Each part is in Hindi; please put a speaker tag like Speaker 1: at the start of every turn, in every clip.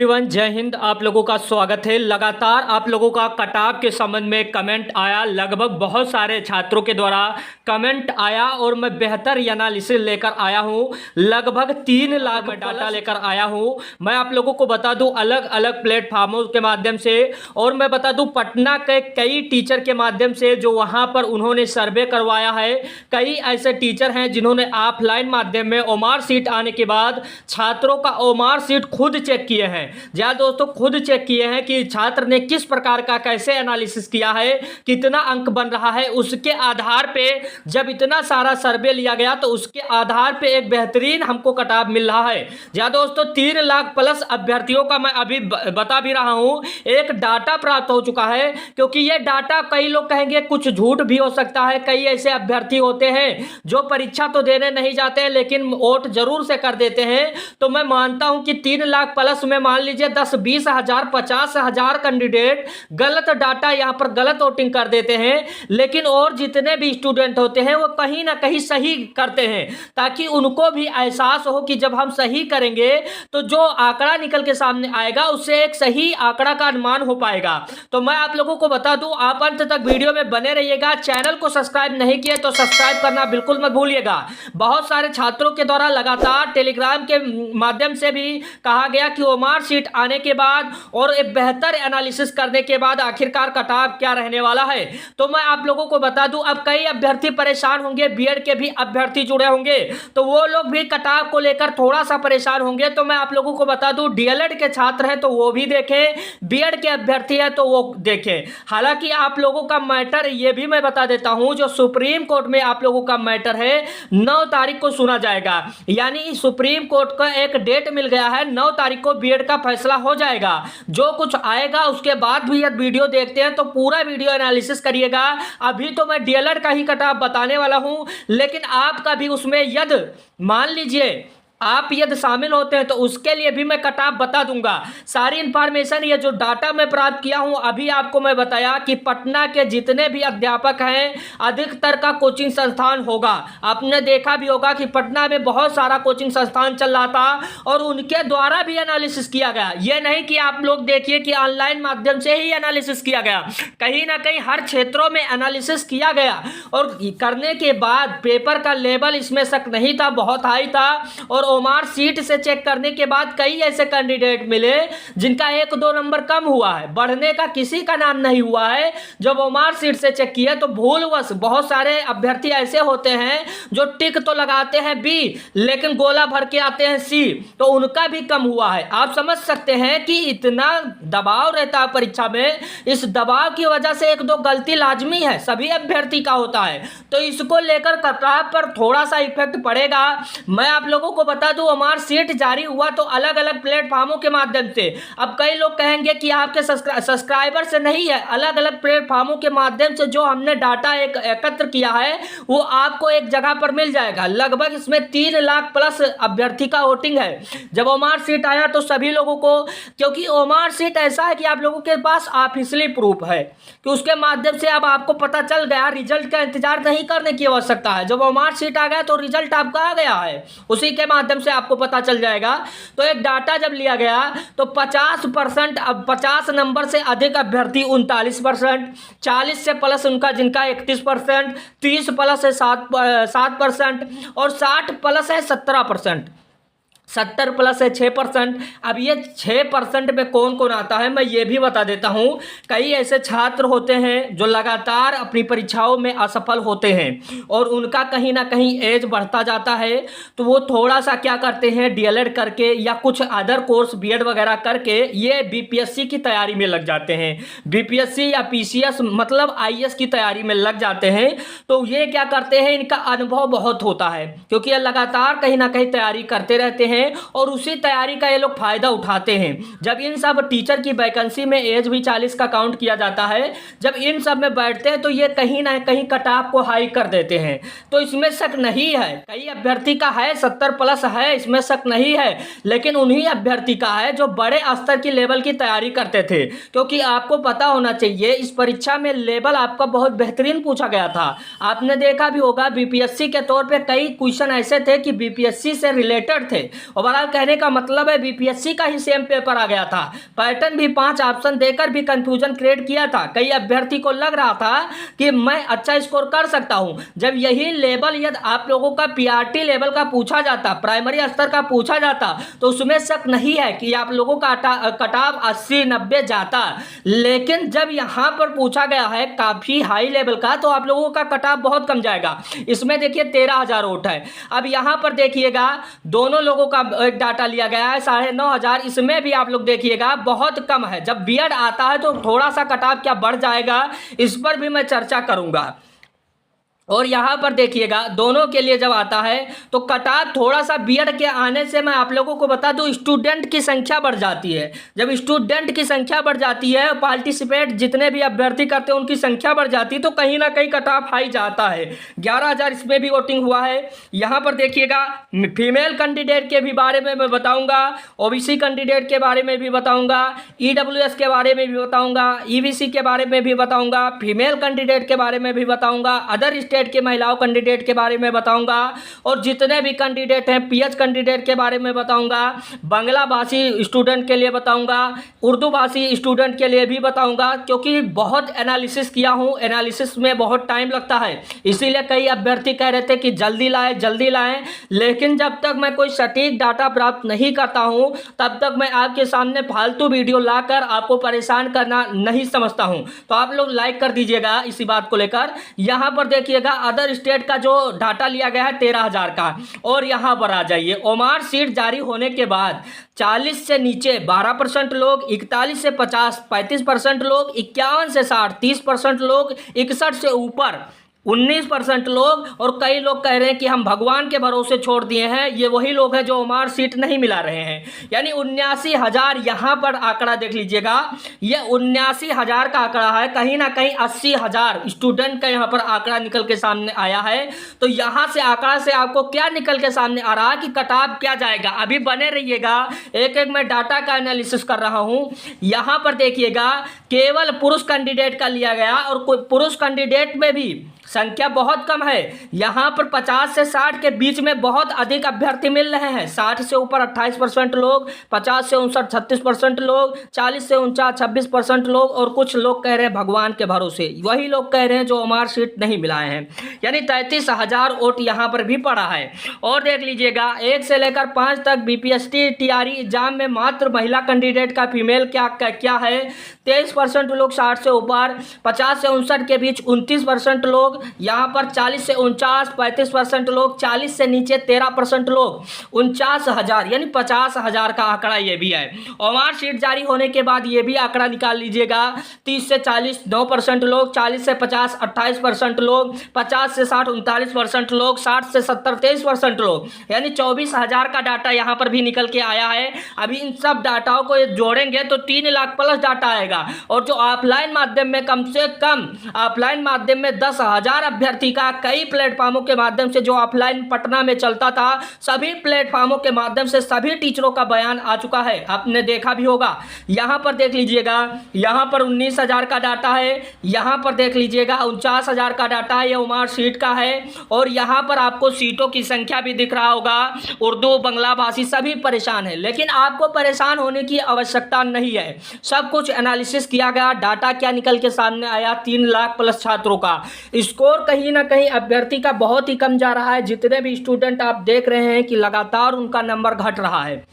Speaker 1: एवरीवन, जय हिंद। आप लोगों का स्वागत है। लगातार आप लोगों का कटाव के संबंध में कमेंट आया, लगभग बहुत सारे छात्रों के द्वारा कमेंट आया और मैं बेहतर एनालिसिस लेकर आया हूं। लगभग 3 लाख डाटा लेकर आया हूं। मैं आप लोगों को बता दूं अलग अलग प्लेटफार्मों के माध्यम से, और मैं बता दूं पटना के कई टीचर के माध्यम से जो वहां पर उन्होंने सर्वे करवाया है। कई ऐसे टीचर हैं जिन्होंने ऑफलाइन माध्यम में ओमार सीट आने के बाद छात्रों का ओमार सीट खुद चेक किए हैं। जी दोस्तों, खुद चेक किए हैं कि छात्र ने किस प्रकार का कैसे एनालिसिस किया है, कितना अंक बन रहा है। उसके आधार पे जब इतना सारा सर्वे लिया गया तो उसके आधार पे एक बेहतरीन हमको कटाव मिल रहा है। जी दोस्तों, 3 लाख प्लस अभ्यर्थियों का मैं अभी बता भी रहा हूं, एक डाटा प्राप्त हो चुका है। क्योंकि यह डाटा कई लोग कहेंगे कुछ झूठ भी हो सकता है। कई ऐसे अभ्यर्थी होते हैं जो परीक्षा तो देने नहीं जाते हैं लेकिन वोट जरूर से कर देते हैं। तो मैं मानता हूं कि 3 लाख प्लस में मान लीजिए 10-20 हजार 50 हजार कैंडिडेट गलत डाटा यहां पर गलत वोटिंग कर देते हैं, लेकिन और जितने भी स्टूडेंट होते हैं वो कहीं ना कहीं सही करते हैं, ताकि उनको भी एहसास हो कि जब हम सही करेंगे तो जो आंकड़ा निकल के सामने आएगा उससे एक सही आंकड़ा का अनुमान हो पाएगा। तो मैं आप लोगों को बता दूं, आप अंत तक वीडियो में बने रहिएगा। चैनल को सब्सक्राइब नहीं किए तो सब्सक्राइब करना बिल्कुल मत भूलिएगा। बहुत सारे छात्रों के द्वारा लगातार टेलीग्राम के माध्यम से भी कहा गया कि ओमार सीट आने के बाद और एक बेहतर एनालिसिस करने के बाद आखिरकार कटाव क्या रहने वाला है। तो मैं आप लोगों को बता दूं, अब कई अभ्यर्थी परेशान होंगे, बीएड के भी अभ्यर्थी जुड़े होंगे तो वो लोग भी कटाव को लेकर थोड़ा सा परेशान होंगे। तो मैं आप लोगों को बता दूं, डीएलएड के छात्र हैं तो वो भी देखें, बीएड के अभ्यर्थी हैं तो वो देखें। हालांकि आप लोगों का मैटर ये भी मैं बता देता हूं, जो सुप्रीम कोर्ट में आप लोगों का मैटर है 9 तारीख को सुना जाएगा। यानी सुप्रीम कोर्ट का एक डेट मिल गया है, 9 तारीख को बीएड का फैसला हो जाएगा। जो कुछ आएगा उसके बाद भी यदि वीडियो देखते हैं तो पूरा वीडियो एनालिसिस करिएगा। अभी तो मैं डीएलएड का ही कटाव बताने वाला हूं, लेकिन आपका भी उसमें यदि मान लीजिए आप यदि शामिल होते हैं तो उसके लिए भी मैं कटाव बता दूंगा। सारी इंफॉर्मेशन ये जो डाटा मैं प्राप्त किया हूं अभी आपको मैं बताया कि पटना के जितने भी अध्यापक हैं अधिकतर का कोचिंग संस्थान होगा। आपने देखा भी होगा कि पटना में बहुत सारा कोचिंग संस्थान चल रहा था और उनके द्वारा भी एनालिसिस किया गया। ये नहीं कि आप लोग देखिए कि ऑनलाइन माध्यम से ही एनालिसिस किया गया, कहीं ना कहीं हर क्षेत्रों में एनालिसिस किया गया और करने के बाद पेपर का लेवल इसमें शक नहीं था, बहुत हाई था। और ओमार सीट से चेक करने के बाद कई ऐसे कैंडिडेट मिले जिनका 1-2 नंबर कम हुआ है, बढ़ने का किसी का नाम नहीं हुआ है। जब ओमार सीट से चेक किया तो भूलवश बहुत सारे अभ्यर्थी ऐसे होते हैं जो टिक तो लगाते हैं बी लेकिन गोला भर के आते हैं सी, तो उनका भी कम हुआ है। आप समझ सकते हैं कि इतना दबाव रहता है परीक्षा में, इस दबाव की वजह से 1-2 गलती लाजमी है, सभी अभ्यर्थी का होता है। तो इसको लेकर कटाव पर थोड़ा सा इफेक्ट पड़ेगा। मैं आप लोगों को बता दूं, ओमार सीट जारी हुआ तो अलग अलग प्लेटफार्मों के माध्यम से। अब कई लोग कहेंगे कि आपके सब्सक्राइबर से नहीं है, अलग अलग प्लेटफार्मों के माध्यम से जो हमने डाटा एकत्र किया है वो आपको एक जगह पर मिल जाएगा। लगभग इसमें 3 लाख प्लस अभ्यर्थी का वोटिंग है। जब ओमार सीट आया तो सभी लोगों को, क्योंकि ओमार सीट ऐसा है कि आप लोगों के पास ऑफिशियली प्रूफ है कि उसके माध्यम से अब आपको पता चल गया, रिजल्ट का इंतजार नहीं करने की आवश्यकता है। जब ओमार सीट आ गया तो रिजल्ट आपका आ गया है, उसी के माध्यम से आपको पता चल जाएगा। तो एक डाटा जब लिया गया तो 50%, अब 50 नंबर से अधिक अभ्यर्थी 39%, 40 से प्लस उनका जिनका 31%, 30 प्लस है 7% और 60 प्लस है 17%, 70 प्लस है 6%। अब ये 6% में कौन कौन आता है मैं ये भी बता देता हूँ। कई ऐसे छात्र होते हैं जो लगातार अपनी परीक्षाओं में असफल होते हैं और उनका कहीं ना कहीं एज बढ़ता जाता है, तो वो थोड़ा सा क्या करते हैं, डीएलएड करके या कुछ अदर कोर्स बीएड वगैरह करके ये बीपीएससी की तैयारी में लग जाते हैं। बीपीएससी या पीसीएस मतलब आईएएस की तैयारी में लग जाते हैं। तो ये क्या करते हैं, इनका अनुभव बहुत होता है क्योंकि ये लगातार कहीं ना कहीं तैयारी करते रहते हैं और उसी तैयारी का ये लोग फायदा उठाते हैं। जब इन सब टीचर की वैकेंसी में एज भी 40 का काउंट किया जाता है, जब इन सब में बैठते हैं तो ये कहीं ना कहीं कटाव को हाई कर देते हैं। तो इसमें शक नहीं है, कई अभ्यर्थी का है 70 प्लस है, इसमें शक नहीं है, लेकिन उन्हीं अभ्यर्थी का है जो बड़े स्तर की लेवल की तैयारी करते थे। क्योंकि आपको पता होना चाहिए इस परीक्षा में लेवल आपका बहुत बेहतरीन पूछा गया था। आपने देखा भी होगा बीपीएससी के तौर पे कई क्वेश्चन ऐसे थे कि बीपीएससी से रिलेटेड थे, ओवरऑल कहने का मतलब है बीपीएससी का ही सेम पेपर आ गया था, पैटर्न भी 5 ऑप्शन देकर भी कंफ्यूजन क्रिएट किया था। कई अभ्यर्थी को लग रहा था कि मैं अच्छा स्कोर कर सकता हूं। जब यही लेवल यदि आप लोगों का पीआरटी लेवल का पूछा जाता, प्राइमरी स्तर का पूछा जाता, तो उसमें शक नहीं है कि आप लोगों का कट ऑफ 80-90 जाता। लेकिन जब यहां पर पूछा गया है काफी हाई लेवल का, तो आप लोगों का कट ऑफ बहुत कम जाएगा। इसमें देखिए 13,000 वोट है। अब यहां पर देखिएगा दोनों लोगों का एक डाटा लिया गया है 9,500, इसमें भी आप लोग देखिएगा बहुत कम है। जब बीएड आता है तो थोड़ा सा कट ऑफ क्या बढ़ जाएगा, इस पर भी मैं चर्चा करूंगा। और यहाँ पर देखिएगा दोनों के लिए जब आता है तो कट ऑफ थोड़ा सा बीएड के आने से मैं आप लोगों को बता दूं स्टूडेंट की संख्या बढ़ जाती है। जब स्टूडेंट की संख्या बढ़ जाती है, पार्टिसिपेट जितने भी अभ्यर्थी करते हैं उनकी संख्या बढ़ जाती है, तो कहीं ना कहीं कट ऑफ हाई जाता है। 11,000 इसमें भी वोटिंग हुआ है। यहाँ पर देखिएगा फीमेल कैंडिडेट के भी बारे में मैं बताऊँगा, ओबीसी कैंडिडेट के बारे में भी बताऊँगा, ईडब्ल्यूएस के बारे में भी बताऊँगा, ईबीसी के बारे में भी बताऊँगा, फीमेल कैंडिडेट के बारे में भी बताऊँगा, अदर स्टेट के महिलाओं कैंडिडेट के बारे में बताऊंगा, और जितने भी कैंडिडेट हैं पीएच कैंडिडेट के बारे में बताऊंगा, बांग्ला भाषी स्टूडेंट के लिए बताऊंगा, उर्दू भाषी स्टूडेंट के लिए भी बताऊंगा, क्योंकि बहुत एनालिसिस किया हूं, एनालिसिस में बहुत टाइम लगता है। इसीलिए कई अभ्यर्थी कह रहे थे कि जल्दी लाएं, लेकिन जब तक मैं कोई सटीक डाटा प्राप्त नहीं करता हूं तब तक मैं आपके सामने फालतू वीडियो लाकर आपको परेशान करना नहीं समझता हूं। तो आप लोग लाइक कर दीजिएगा इसी बात को लेकर। यहां पर देखिएगा अदर स्टेट का जो डाटा लिया गया है 13,000 का। और यहां पर आ जाइए, ओमार सीट जारी होने के बाद 40 से नीचे 12% लोग, 41 से 50 35% लोग, 51 से 60 30% लोग, 61 से ऊपर 19% लोग, और कई लोग कह रहे हैं कि हम भगवान के भरोसे छोड़ दिए हैं। ये वही लोग हैं जो ओमार सीट नहीं मिला रहे हैं। यानी 79,000 यहाँ पर आंकड़ा देख लीजिएगा, ये 79,000 का आंकड़ा है। कहीं ना कहीं 80,000 स्टूडेंट का यहाँ पर आंकड़ा निकल के सामने आया है। तो यहाँ से आंकड़ा से आपको क्या निकल के सामने आ रहा है कि कट ऑफ क्या जाएगा। अभी बने रहिएगा, एक एक मैं डाटा का एनालिसिस कर रहा हूँ। यहाँ पर देखिएगा केवल पुरुष कैंडिडेट का लिया गया, और कोई पुरुष कैंडिडेट में भी संख्या बहुत कम है। यहाँ पर 50 से 60 के बीच में बहुत अधिक अभ्यर्थी मिल रहे हैं। 60 से ऊपर 28% लोग, 50 से 59 36% लोग, 40 से 49 26% लोग, और कुछ लोग कह रहे हैं भगवान के भरोसे। वही लोग कह रहे हैं जो ओमार सीट नहीं मिलाए हैं। यानी 33,000 वोट यहाँ पर भी पड़ा है। और देख लीजिएगा 1 से लेकर 5 तक बीपीएससी टीआरई एग्जाम में मात्र महिला कैंडिडेट का फीमेल क्या है 23% लोग 60 से ऊपर, 50 से 59 के बीच 29% लोग, यहाँ पर 40 से 49 35% लोग, 40 से नीचे 13% लोग, 49,000 यानी 50,000 का आंकड़ा ये भी है। ओमार सीट जारी होने के बाद ये भी आंकड़ा निकाल लीजिएगा, 30 से 40 9% लोग, 40 से 50 28% लोग, 50 से 60 39% लोग, 60 से 70 23% लोग, यानी 24,000 का डाटा यहाँ पर भी निकल के आया है। अभी इन सब डाटाओं को जोड़ेंगे तो 3 लाख प्लस डाटा आएगा। और जो ऑफलाइन माध्यम में कम से कम ऑफलाइन माध्यम में 10,000 अभ्यर्थी का कई प्लेटफॉर्मों के माध्यम से जो ऑफलाइन पटना में चलता था, सभी प्लेटफॉर्मों के माध्यम से सभी टीचरों का बयान आ चुका है, आपने देखा भी होगा। यहां पर देख लीजिएगा, यहां पर 19,000 का डाटा है, यहां पर देख लीजिएगा 49,000 का डाटा है, ये ओमार सीट का है। और यहां पर आपको सीटों की संख्या भी दिख रहा होगा। उर्दू बांग्ला भाषी सभी परेशान है, लेकिन आपको परेशान होने की आवश्यकता नहीं है। सब कुछ एनालिसिस किया गया, डाटा क्या निकल के सामने आया, 3 लाख प्लस छात्रों का स्कोर कहीं ना कहीं अभ्यर्थी का बहुत ही कम जा रहा है। जितने भी स्टूडेंट आप देख रहे हैं कि लगातार उनका नंबर घट रहा है।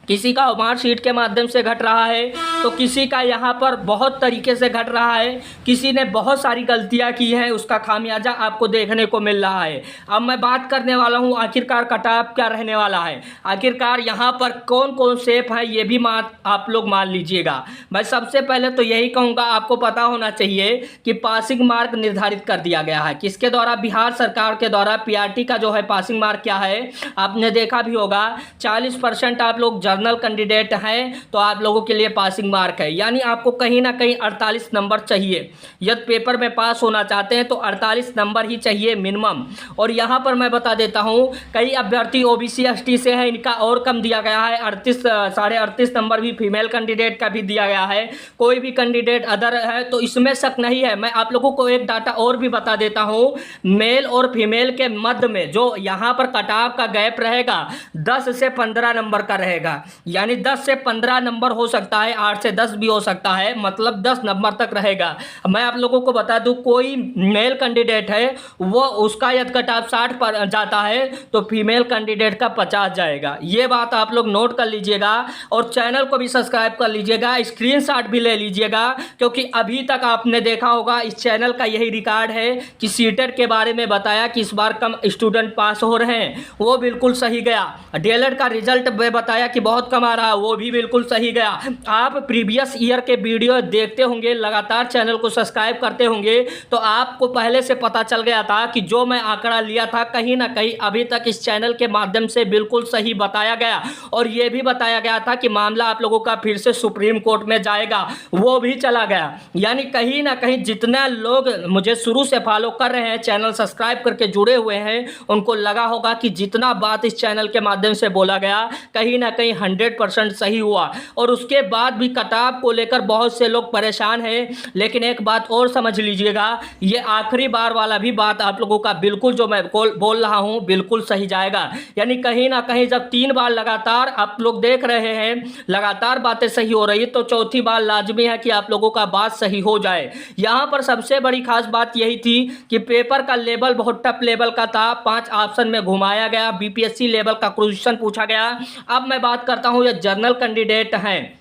Speaker 1: किसी का ओमार सीट के माध्यम से घट रहा है, तो किसी का यहाँ पर बहुत तरीके से घट रहा है। किसी ने बहुत सारी गलतियाँ की हैं, उसका खामियाजा आपको देखने को मिल रहा है। अब मैं बात करने वाला हूँ आखिरकार कट ऑफ क्या रहने वाला है, आखिरकार यहाँ पर कौन कौन सेफ है ये भी आप लोग मान लीजिएगा। मैं सबसे पहले तो यही कहूँगा, आपको पता होना चाहिए कि पासिंग मार्क निर्धारित कर दिया गया है। किसके द्वारा? बिहार सरकार के द्वारा। पीआरटी का जो है पासिंग मार्क क्या है आपने देखा भी होगा, 40% आप लोग जर्नल कैंडिडेट हैं तो आप लोगों के लिए पासिंग मार्क है, यानी आपको कहीं ना कहीं 48 नंबर चाहिए। यदि पेपर में पास होना चाहते हैं तो 48 नंबर ही चाहिए मिनिमम। और यहाँ पर मैं बता देता हूँ, कई अभ्यर्थी ओबीसी एसटी से हैं, इनका और कम दिया गया है, 38 नंबर भी फीमेल कैंडिडेट का भी दिया गया है। कोई भी कैंडिडेट अदर है तो इसमें शक नहीं है। मैं आप लोगों को एक डाटा और भी बता देता हूँ, मेल और फीमेल के मध्य में जो यहाँ पर कटाव का गैप रहेगा 10 से 15 नंबर का रहेगा, यानी 10 से 15 नंबर हो सकता है, 8 से 10 भी हो सकता है, मतलब 10 नंबर तक रहेगा। मैं आप लोगों को बता दूं, कोई मेल कैंडिडेट है वो उसका यदि कटाव 60 पर जाता है तो फीमेल कैंडिडेट का 50 जाएगा। ये बात आप लोग नोट कर लीजिएगा और चैनल को भी सब्सक्राइब कर लीजिएगा, स्क्रीनशॉट भी ले लीजिएगा, क्योंकि अभी तक आपने देखा होगा इस चैनल का यही रिकॉर्ड है कि सीटेट के बारे में बताया कि इस बार कम स्टूडेंट पास हो रहे हैं, वो बिल्कुल सही गया। डीएलएड का रिजल्ट में बताया कि बहुत कम आ रहा है, वो भी बिल्कुल सही गया। आप प्रीवियस ईयर के वीडियो देखते होंगे, लगातार चैनल को सब्सक्राइब करते होंगे, तो आपको पहले से पता चल गया था कि जो मैं आंकड़ा लिया था कहीं ना कहीं अभी तक इस चैनल के माध्यम से बिल्कुल सही बताया गया। और ये भी बताया गया था कि मामला आप लोगों का फिर से सुप्रीम कोर्ट में जाएगा, वो भी चला गया। यानी कहीं ना कहीं जितने लोग मुझे शुरू से फॉलो कर रहे हैं, चैनल सब्सक्राइब करके जुड़े हुए हैं, उनको लगा होगा कि जितना बात इस चैनल के माध्यम से बोला गया कहीं ना कहीं 100% सही हुआ। और उसके बाद भी कटाव को लेकर बहुत से लोग परेशान हैं, लेकिन एक बात और समझ लीजिएगा, ये आखिरी बार वाला भी बात आप लोगों का बिल्कुल जो मैं बोल रहा हूं बिल्कुल सही जाएगा। यानी कहीं ना कहीं जब 3 बार लगातार आप लोग देख रहे हैं लगातार बातें सही हो रही, तो चौथी बार लाजमी है कि आप लोगों का बात सही हो जाए। यहां पर सबसे बड़ी खास बात यही थी कि पेपर का लेवल बहुत टफ लेवल का था, 5 ऑप्शन में घुमाया गया, बीपीएससी लेवल का क्वेश्चन पूछा गया। अब मैं बात करता हूं, ये जर्नल कैंडिडेट हैं,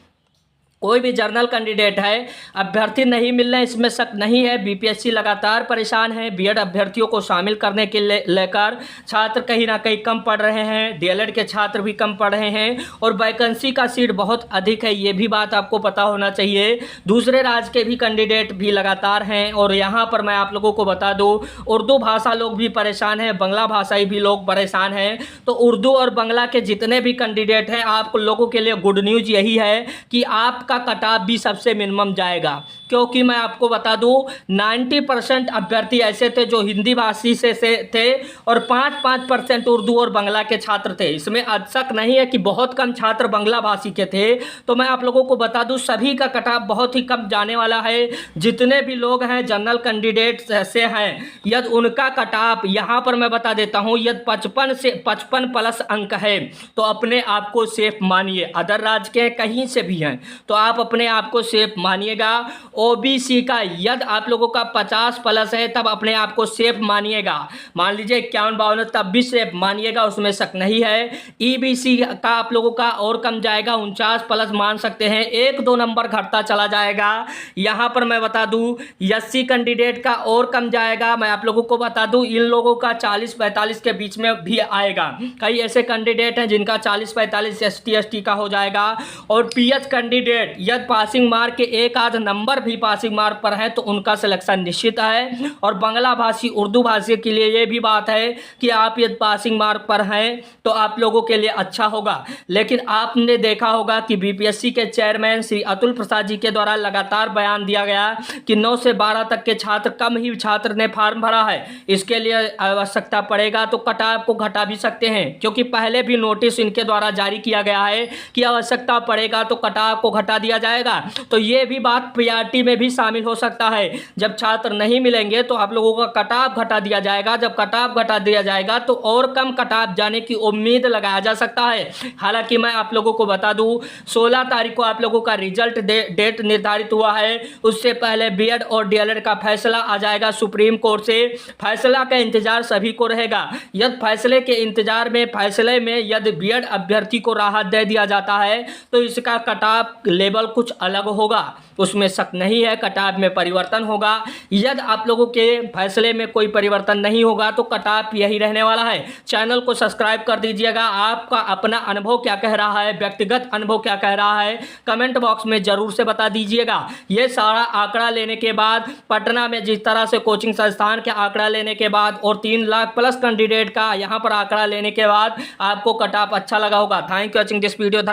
Speaker 1: कोई भी जर्नल कैंडिडेट है, अभ्यर्थी नहीं मिल रहे, इसमें शक नहीं है। बीपीएससी लगातार परेशान है, बीएड अभ्यर्थियों को शामिल करने के लेकर छात्र कहीं ना कहीं कम पढ़ रहे हैं, डीएलएड के छात्र भी कम पढ़ रहे हैं और वैकेंसी का सीट बहुत अधिक है, ये भी बात आपको पता होना चाहिए। दूसरे राज्य के भी कैंडिडेट भी लगातार हैं और यहाँ पर मैं आप लोगों को बता दूँ, उर्दू भाषा लोग भी परेशान हैं, बांग्ला भाषाई भी लोग परेशान हैं। तो उर्दू और बांग्ला के जितने भी कैंडिडेट हैं, आप लोगों के लिए गुड न्यूज़ यही है कि आपका कटाव भी सबसे मिनिमम जाएगा, क्योंकि मैं आपको बता दूं 90% अभ्यर्थी ऐसे थे जो हिंदी भाषी से थे और 5% उर्दू और बांग्ला के छात्र थे। इसमें शक नहीं है कि बहुत कम छात्र बांग्ला भाषी के थे। तो मैं आप लोगों को बता दूं सभी का कटाव बहुत ही कम जाने वाला है। जितने भी लोग हैं जनरल कैंडिडेट से हैं, यदि उनका कटाव यहाँ पर मैं बता देता हूँ, यदि 55 प्लस अंक है तो अपने आप को सेफ मानिए। अदर राज्य के कहीं से भी हैं तो आप अपने आप को सेफ मानिएगा। ओबीसी का यदि आप लोगों का 50 प्लस है तब अपने आप को सेफ मानिएगा। मान लीजिए 51-52 तब भी सेफ मानिएगा, उसमें शक नहीं है। ईबीसी का आप लोगों का और कम जाएगा, 49 प्लस मान सकते हैं, 1-2 नंबर घटता चला जाएगा। यहाँ पर मैं बता दूँ एससी कैंडिडेट का और कम जाएगा। मैं आप लोगों को बता दूँ इन लोगों का 40-45 के बीच में भी आएगा। कई ऐसे कैंडिडेट हैं जिनका 40-45 ST का हो जाएगा। और पीएच कैंडिडेट यदि पासिंग मार्क के एक आध नंबर भी पासिंग मार्क पर है तो उनका सिलेक्शन निश्चित है। और बांग्ला भाषी उर्दू भाषी के लिए ये भी बात है कि आप यदि पासिंग मार्क पर हैं तो आप लोगों के लिए अच्छा होगा। लेकिन आपने देखा होगा कि बीपीएससी के चेयरमैन श्री अतुल प्रसाद जी के द्वारा लगातार बयान दिया गया कि 9 से 12 तक के छात्र, कम ही छात्र ने फॉर्म भरा है, इसके लिए आवश्यकता पड़ेगा तो कटाव को घटा भी सकते हैं, क्योंकि पहले भी नोटिस इनके द्वारा जारी किया गया है कि आवश्यकता पड़ेगा तो कटाव को घटा दिया जाएगा। तो ये भी बात पीआरटी में भी शामिल हो सकता है। जब छात्र नहीं मिलेंगे तो आप लोगों का कटाव घटा दिया जाएगा। जब कटाव घटा दिया जाएगा तो और कम कटाव जाने की उम्मीद लगाया जा सकता है। हालांकि मैं आप लोगों को बता दूं 16 तारीख को आप लोगों का रिजल्ट डेट निर्धारित हुआ है। उससे पहले बीएड और डीएलएड का फैसला आ जाएगा सुप्रीम कोर्ट से। फैसला का इंतजार सभी को रहेगा। यदि फैसले के इंतजार में फैसले में यदि बीएड अभ्यर्थी को राहत दे दिया जाता है तो इसका कटाव लेवल कुछ अलग होगा, उसमें शक नहीं है। कटाव में परिवर्तन होगा। यदि आप लोगों के फैसले में कोई परिवर्तन नहीं होगा तो कटाव यही रहने वाला है। चैनल को सब्सक्राइब कर दीजिएगा। आपका अपना अनुभव क्या कह रहा है, व्यक्तिगत अनुभव क्या कह रहा है, कमेंट बॉक्स में जरूर से बता दीजिएगा। ये सारा आंकड़ा लेने के बाद, पटना में जिस तरह से कोचिंग संस्थान के आंकड़ा लेने के बाद और 3 लाख प्लस कैंडिडेट का यहाँ पर आंकड़ा लेने के बाद आपको कटाव अच्छा लगा होगा। Thank you watching this video.